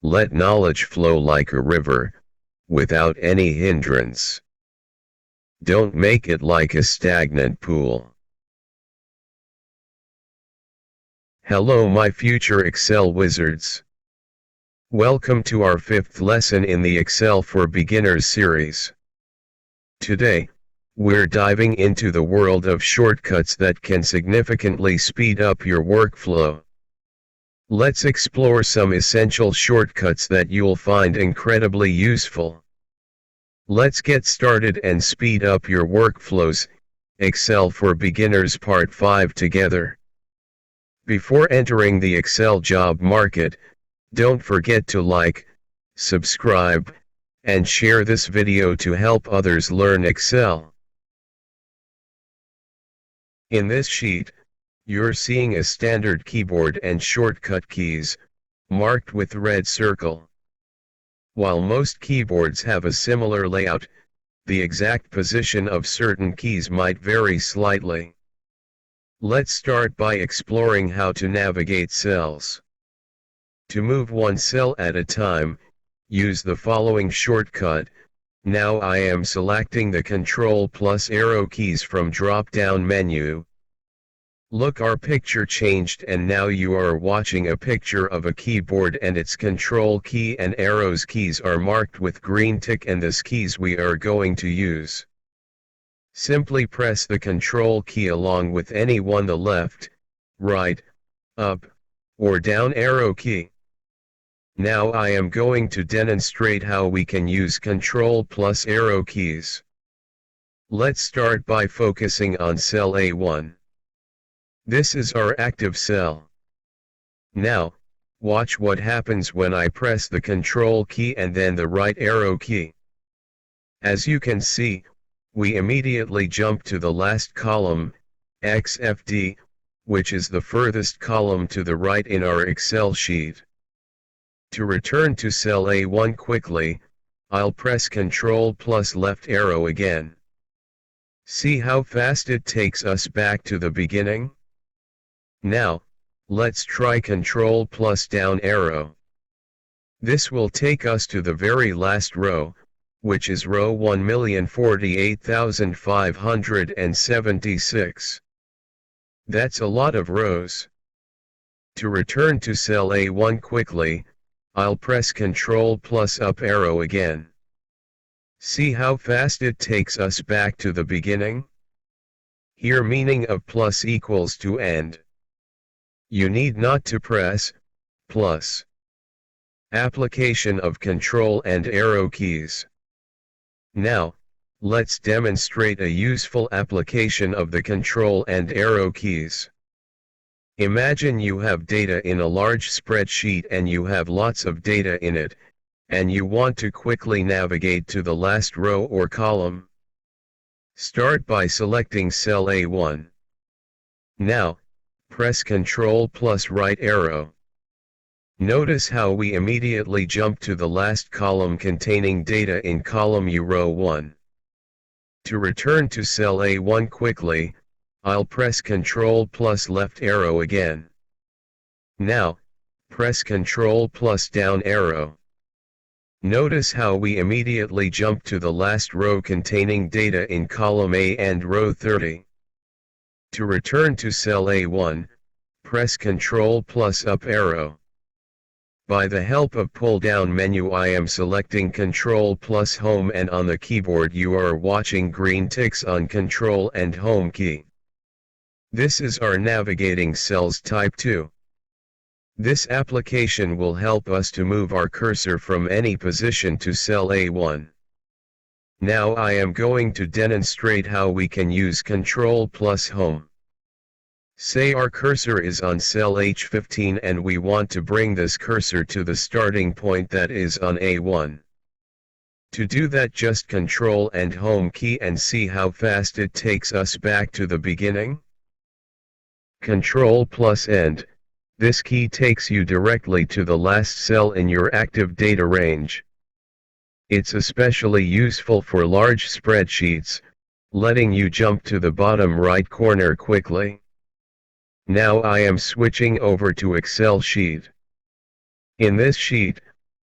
Let knowledge flow like a river, without any hindrance. Don't make it like a stagnant pool. Hello my future Excel wizards. Welcome to our 5th lesson in the Excel for Beginners series. Today, we're diving into the world of shortcuts that can significantly speed up your workflow. Let's explore some essential shortcuts that you'll find incredibly useful. Let's get started and speed up your workflows. Excel for Beginners Part 5 together. Before entering the Excel job market, don't forget to like, subscribe, and share this video to help others learn Excel. In this sheet, you're seeing a standard keyboard and shortcut keys, marked with red circle. While most keyboards have a similar layout, the exact position of certain keys might vary slightly. Let's start by exploring how to navigate cells. To move one cell at a time, use the following shortcut. Now I am selecting the Ctrl plus arrow keys from drop-down menu. Look, our picture changed and now you are watching a picture of a keyboard and its control key and arrows keys are marked with green tick and these keys we are going to use. Simply press the control key along with any one, the left, right, up, or down arrow key. Now I am going to demonstrate how we can use Ctrl plus arrow keys. Let's start by focusing on cell A1. This is our active cell. Now, watch what happens when I press the Control key and then the right arrow key. As you can see, we immediately jump to the last column, XFD, which is the furthest column to the right in our Excel sheet. To return to cell A1 quickly, I'll press Control plus left arrow again. See how fast it takes us back to the beginning? Now, let's try Control plus down arrow. This will take us to the very last row, which is row 1,048,576. That's a lot of rows. To return to cell A1 quickly, I'll press Ctrl plus up arrow again. See how fast it takes us back to the beginning? Here meaning of plus equals to end. You need not to press plus. Application of Control and arrow keys. Now, let's demonstrate a useful application of the Control and arrow keys. Imagine you have data in a large spreadsheet and you have lots of data in it, and you want to quickly navigate to the last row or column. Start by selecting cell A1. Now, press Ctrl plus right arrow. Notice how we immediately jump to the last column containing data in column U row 1. To return to cell A1 quickly, I'll press Ctrl plus left arrow again. Now, press Ctrl plus down arrow. Notice how we immediately jump to the last row containing data in column A and row 30. To return to cell A1, press Ctrl plus up arrow. By the help of pull-down menu I am selecting Ctrl plus home and on the keyboard you are watching green ticks on Ctrl and home key. This is our navigating cells type 2. This application will help us to move our cursor from any position to cell A1. Now I am going to demonstrate how we can use Ctrl plus home. Say our cursor is on cell H15 and we want to bring this cursor to the starting point that is on A1. To do that, just Ctrl and home key and see how fast it takes us back to the beginning. Ctrl plus end. This key takes you directly to the last cell in your active data range. It's especially useful for large spreadsheets, letting you jump to the bottom right corner quickly. Now I am switching over to Excel sheet. In this sheet,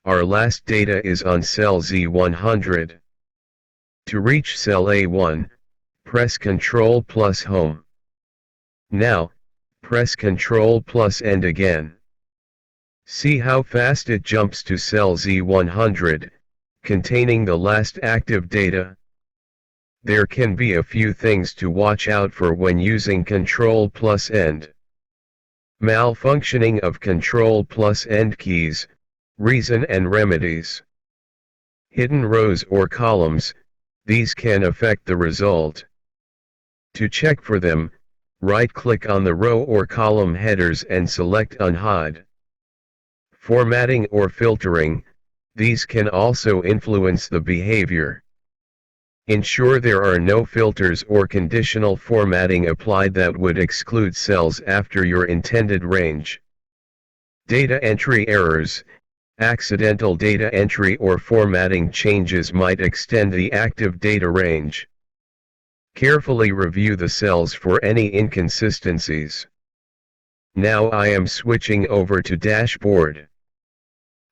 Our last data is on cell Z100. To reach cell A1, press Ctrl plus Home. Now, press Ctrl plus End again. See how fast it jumps to cell Z100, containing the last active data. There can be a few things to watch out for when using Ctrl plus End. Malfunctioning of Ctrl plus End keys, reason and remedies. Hidden rows or columns, these can affect the result. To check for them, right-click on the row or column headers and select Unhide. Formatting or filtering, these can also influence the behavior. Ensure there are no filters or conditional formatting applied that would exclude cells after your intended range. Data entry errors, accidental data entry or formatting changes might extend the active data range. Carefully review the cells for any inconsistencies. Now I am switching over to Dashboard.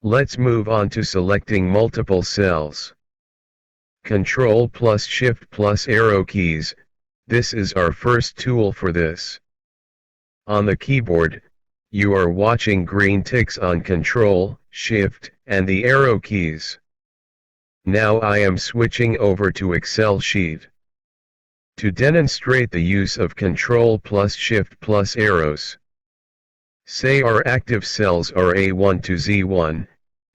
Let's move on to selecting multiple cells. Ctrl plus Shift plus arrow keys, this is our first tool for this. On the keyboard, you are watching green ticks on Ctrl, Shift, and the arrow keys. Now I am switching over to Excel sheet. To demonstrate the use of Ctrl plus Shift plus arrows. Say our active cells are A1 to Z1,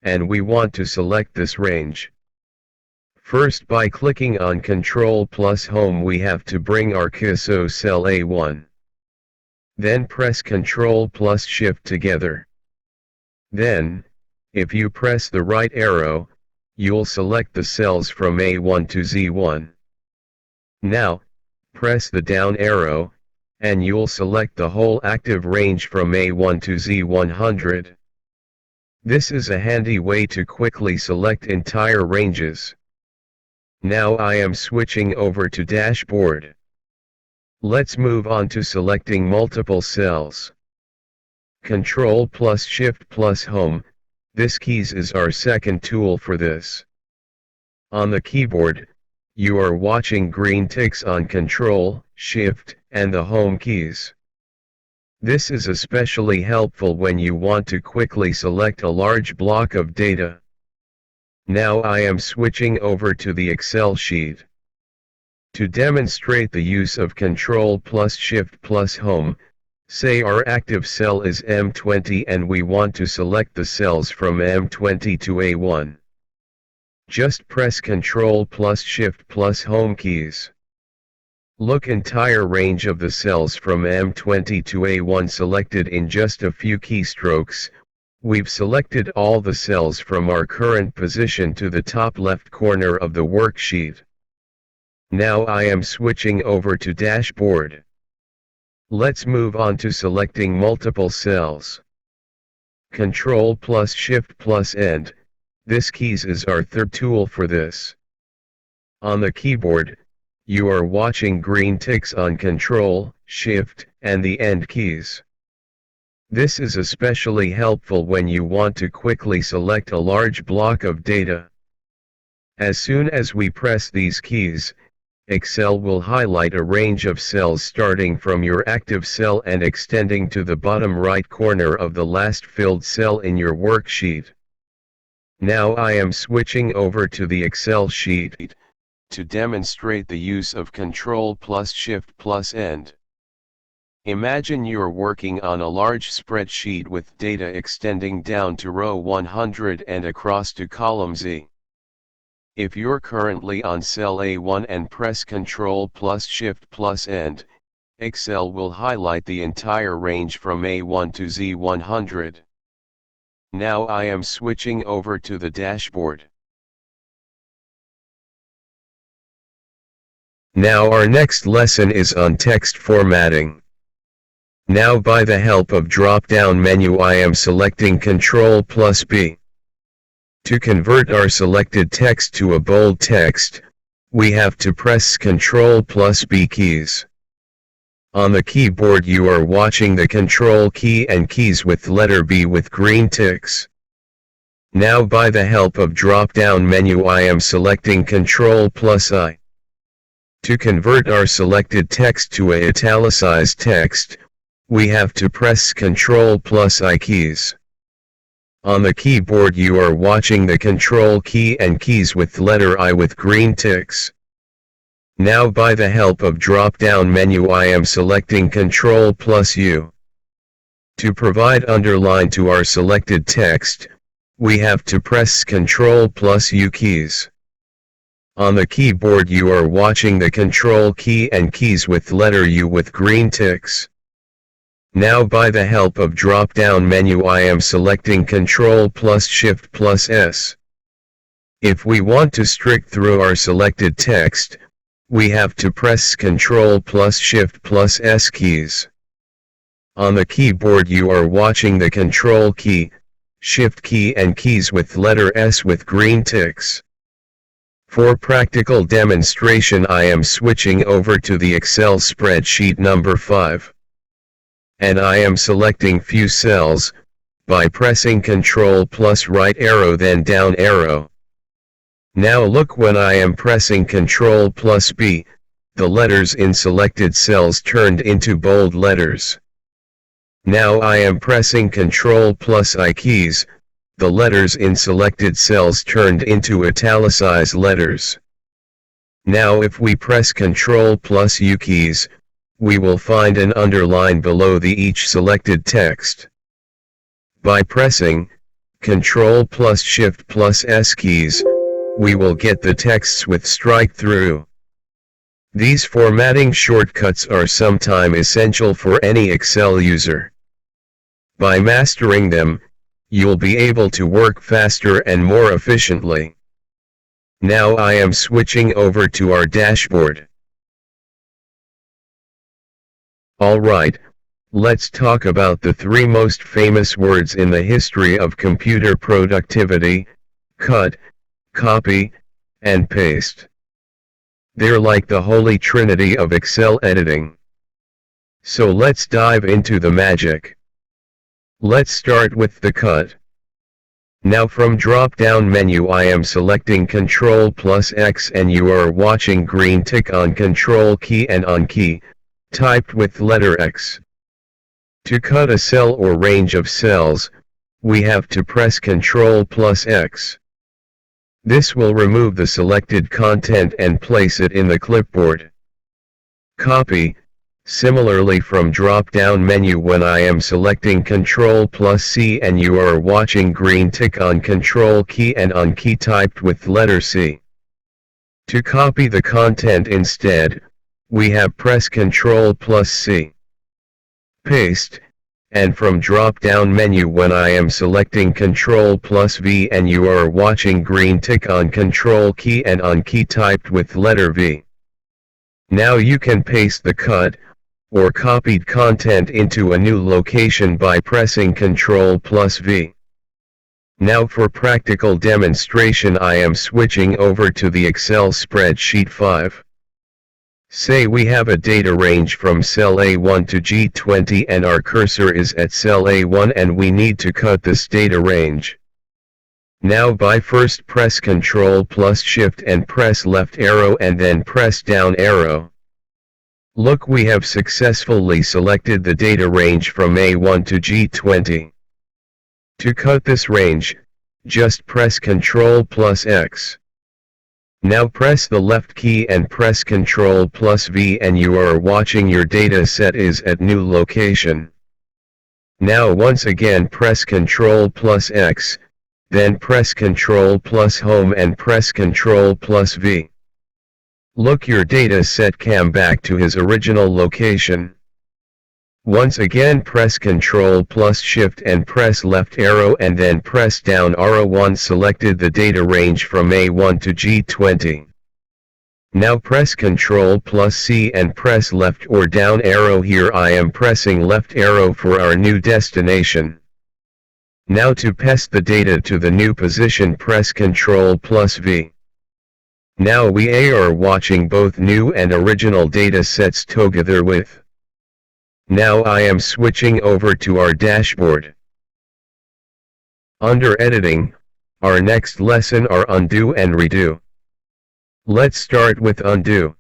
and we want to select this range. First, by clicking on Ctrl plus Home, we have to bring our kaise cell A1. Then press Ctrl plus Shift together. Then, if you press the right arrow, you'll select the cells from A1 to Z1. Now, press the down arrow, and you'll select the whole active range from A1 to Z100. This is a handy way to quickly select entire ranges. Now I am switching over to Dashboard. Let's move on to selecting multiple cells. Ctrl plus Shift plus Home, this keys is our second tool for this. On the keyboard, you are watching green ticks on Ctrl, Shift, and the Home keys. This is especially helpful when you want to quickly select a large block of data. Now I am switching over to the Excel sheet. To demonstrate the use of Ctrl plus Shift plus Home, say our active cell is M20 and we want to select the cells from M20 to A1. Just press Ctrl plus Shift plus Home keys. Look, entire range of the cells from M20 to A1 selected in just a few keystrokes. We've selected all the cells from our current position to the top left corner of the worksheet. Now I am switching over to Dashboard. Let's move on to selecting multiple cells. Ctrl plus Shift plus End, this keys is our third tool for this. On the keyboard, you are watching green ticks on Ctrl, Shift, and the End keys. This is especially helpful when you want to quickly select a large block of data. As soon as we press these keys, Excel will highlight a range of cells starting from your active cell and extending to the bottom right corner of the last filled cell in your worksheet. Now I am switching over to the Excel sheet to demonstrate the use of Ctrl plus Shift plus End. Imagine you're working on a large spreadsheet with data extending down to row 100 and across to column Z. If you're currently on cell A1 and press Ctrl plus Shift plus End, Excel will highlight the entire range from A1 to Z100. Now I am switching over to the dashboard. Now our next lesson is on text formatting. Now by the help of drop-down menu I am selecting Ctrl plus B. To convert our selected text to a bold text, we have to press Ctrl plus B keys. On the keyboard you are watching the Ctrl key and keys with letter B with green ticks. Now by the help of drop-down menu I am selecting Ctrl+I. To convert our selected text to a italicized text, we have to press Ctrl+I keys. On the keyboard you are watching the Control key and keys with letter I with green ticks. Now by the help of drop-down menu I am selecting Ctrl+U. To provide underline to our selected text, we have to press Ctrl+U keys. On the keyboard you are watching the Control key and keys with letter U with green ticks. Now by the help of drop-down menu I am selecting Ctrl+Shift+S. If we want to strict through our selected text, we have to press Ctrl+Shift+S keys. On the keyboard you are watching the Control key, Shift key and keys with letter S with green ticks. For practical demonstration I am switching over to the Excel spreadsheet number 5. And I am selecting few cells, by pressing Ctrl+ right arrow then down arrow. Now look, when I am pressing Ctrl+B, the letters in selected cells turned into bold letters. Now I am pressing Ctrl+I keys, the letters in selected cells turned into italicized letters. Now if we press Ctrl+U keys, we will find an underline below each selected text. By pressing Ctrl+Shift+S keys, we will get the texts with strike through. These formatting shortcuts are sometimes essential for any Excel user. By mastering them, you'll be able to work faster and more efficiently. Now I am switching over to our dashboard. Alright, let's talk about the 3 most famous words in the history of computer productivity: cut, copy, and paste. They're like the holy trinity of Excel editing. So let's dive into the magic. Let's start with the cut. Now from drop-down menu I am selecting Ctrl+X and you are watching green tick on Control key and on key, typed with letter X. To cut a cell or range of cells, we have to press Ctrl+X. This will remove the selected content and place it in the clipboard. Copy. Similarly from drop-down menu when I am selecting Ctrl+C and you are watching green tick on Control key and on key typed with letter C. To copy the content instead, we have press Ctrl+C. Paste. And from drop-down menu when I am selecting Ctrl+V and you are watching green tick on Control key and on key typed with letter V. Now you can paste the cut, or copied content into a new location by pressing Ctrl+V. Now for practical demonstration I am switching over to the Excel spreadsheet 5. Say we have a data range from cell A1 to G20 and our cursor is at cell A1 and we need to cut this data range. Now by first press Ctrl+Shift and press left arrow and then press down arrow. Look, we have successfully selected the data range from A1 to G20. To cut this range, just press Ctrl+X. Now press the left key and press Ctrl+V and you are watching your data set is at new location. Now once again press Ctrl+X, then press Ctrl+Home and press Ctrl+V. Look, your data set came back to his original location. Once again press Ctrl+Shift and press left arrow and then press down arrow. Once selected the data range from A1 to G20. Now press Ctrl+C and press left or down arrow. Here I am pressing left arrow for our new destination. Now to paste the data to the new position press Ctrl+V. Now we are watching both new and original data sets together with. Now I am switching over to our dashboard. Under editing, Our next lesson are undo and redo. Let's start with undo.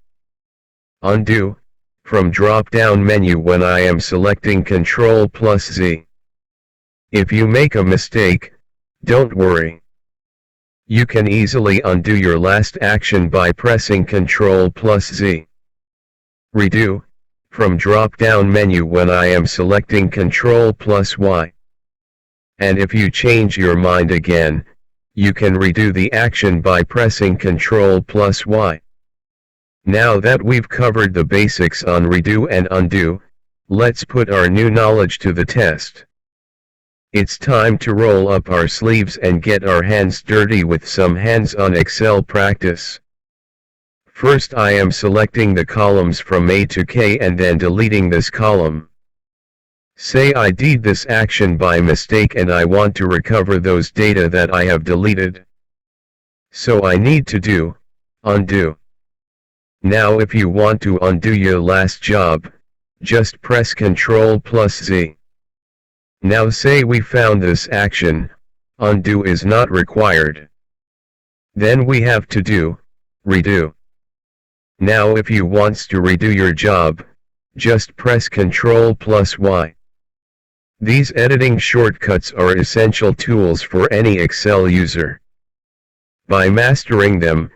Undo, from drop-down menu when I am selecting Ctrl+Z. If you make a mistake, don't worry. You can easily undo your last action by pressing Ctrl+Z. Redo, from drop-down menu when I am selecting Ctrl+Y. And if you change your mind again, you can redo the action by pressing Ctrl+Y. Now that we've covered the basics on redo and undo, let's put our new knowledge to the test. It's time to roll up our sleeves and get our hands dirty with some hands-on Excel practice. First, I am selecting the columns from A to K and then deleting this column. Say I did this action by mistake and I want to recover those data that I have deleted. So I need to do undo. Now if you want to undo your last job, just press Ctrl+Z. Now say we found this action, undo is not required. Then we have to do redo. Now if you want to redo your job, just press Ctrl+Y. These editing shortcuts are essential tools for any Excel user. By mastering them,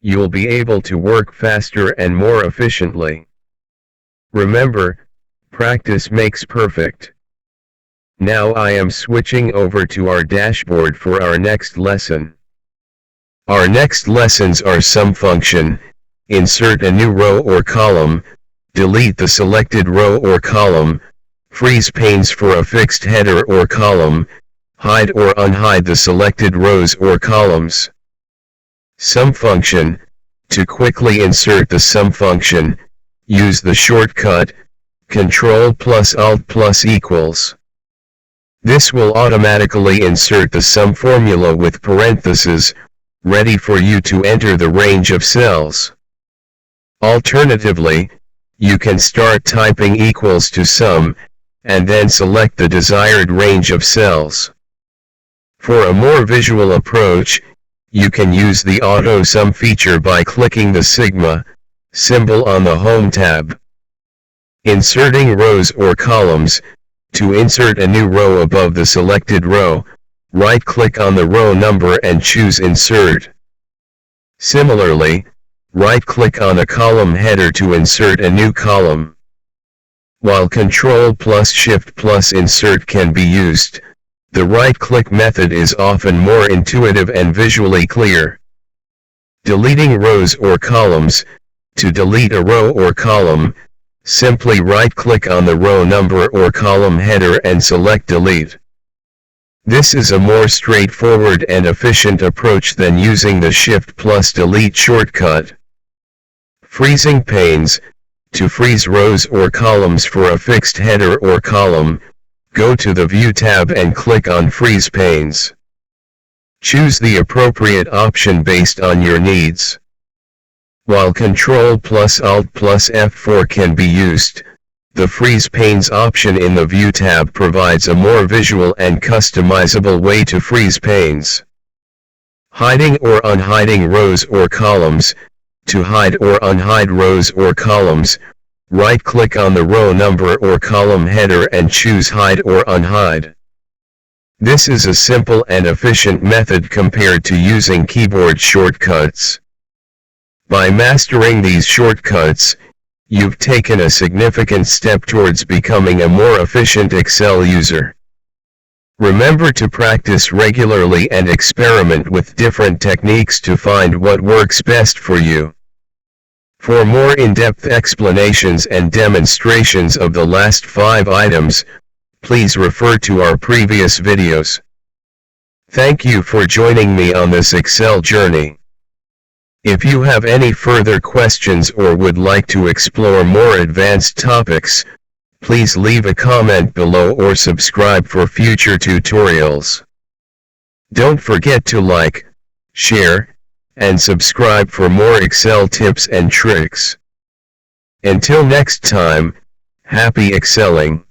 you'll be able to work faster and more efficiently. Remember, practice makes perfect. Now I am switching over to our dashboard for our next lesson. Our next lessons are sum function, insert a new row or column, delete the selected row or column, freeze panes for a fixed header or column, hide or unhide the selected rows or columns. Sum function, to quickly insert the sum function, use the shortcut, Ctrl+Alt+=. This will automatically insert the sum formula with parentheses, ready for you to enter the range of cells. Alternatively, you can start typing equals to sum, and then select the desired range of cells. For a more visual approach, you can use the Auto Sum feature by clicking the sigma symbol on the Home tab. Inserting rows or columns, to insert a new row above the selected row, right-click on the row number and choose Insert. Similarly, right-click on a column header to insert a new column. While Ctrl+Shift+Insert can be used, the right-click method is often more intuitive and visually clear. Deleting rows or columns, to delete a row or column, simply right-click on the row number or column header and select Delete. This is a more straightforward and efficient approach than using the Shift+Delete shortcut. Freezing panes, to freeze rows or columns for a fixed header or column, go to the View tab and click on Freeze Panes. Choose the appropriate option based on your needs. While Ctrl+Alt+F4 can be used, the Freeze Panes option in the View tab provides a more visual and customizable way to freeze panes. Hiding or unhiding rows or columns, to hide or unhide rows or columns, right-click on the row number or column header and choose Hide or Unhide. This is a simple and efficient method compared to using keyboard shortcuts. By mastering these shortcuts, you've taken a significant step towards becoming a more efficient Excel user. Remember to practice regularly and experiment with different techniques to find what works best for you. For more in-depth explanations and demonstrations of the last 5 items, please refer to our previous videos. Thank you for joining me on this Excel journey. If you have any further questions or would like to explore more advanced topics, please leave a comment below or subscribe for future tutorials. Don't forget to like, share, and subscribe for more Excel tips and tricks. Until next time, happy excelling!